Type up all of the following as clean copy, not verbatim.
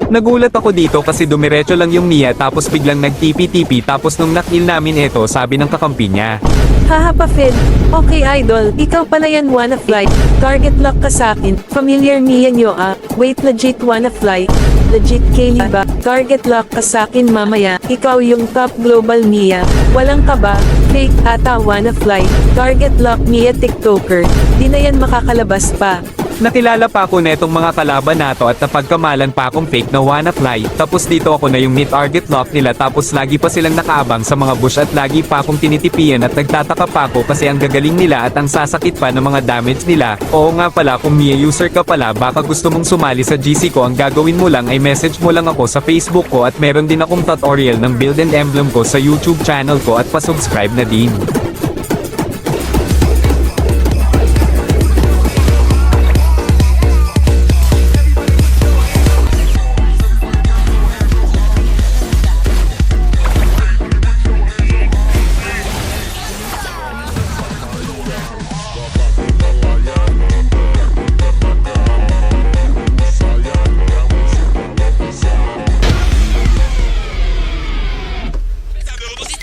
Nagulat ako dito kasi dumiretso lang yung Mia tapos biglang nag-tipi-tipi tapos nung nakil namin eto sabi ng kakampi niya. Haha pa Fed. Okay idol, ikaw pala yan wanna fly. Target lock ka sakin. Familiar niya nyo ah. Wait legit wanna fly. Legit Kaylee ba? Target lock ka sakin mamaya. Ikaw yung top global Mia. Walang ka ba? Fake ata wanna fly. Target lock Mia TikToker. Di na yan makakalabas pa. Nakilala pa ako netong mga kalaban nato at napagkamalan pa akong fake na wanna fly. Tapos dito ako na yung mid-target lock nila tapos lagi pa silang nakaabang sa mga bush at lagi pa akong tinitipian at nagtataka pa ako kasi ang gagaling nila at ang sasakit pa ng mga damage nila. Oo nga pala kung Mia user ka pala baka gusto mong sumali sa GC ko ang gagawin mo lang ay message mo lang ako sa Facebook ko at meron din akong tutorial ng build and emblem ko sa YouTube channel ko at pa-subscribe na din.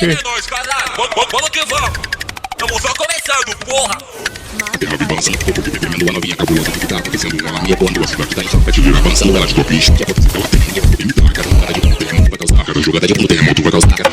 É nóis, caralho. Vamos que vamos. Estamos só começando, porra. Ela vem balançando, porque bebendo a novinha cabulosa que tá acontecendo uma minha quando a cidade tá em São Paulo, balançando ela de bicho, que aconteceu ela tem, porque me dá uma cara de um tempo, vai causar, cara jogada de um tempo, tu vai causar, cara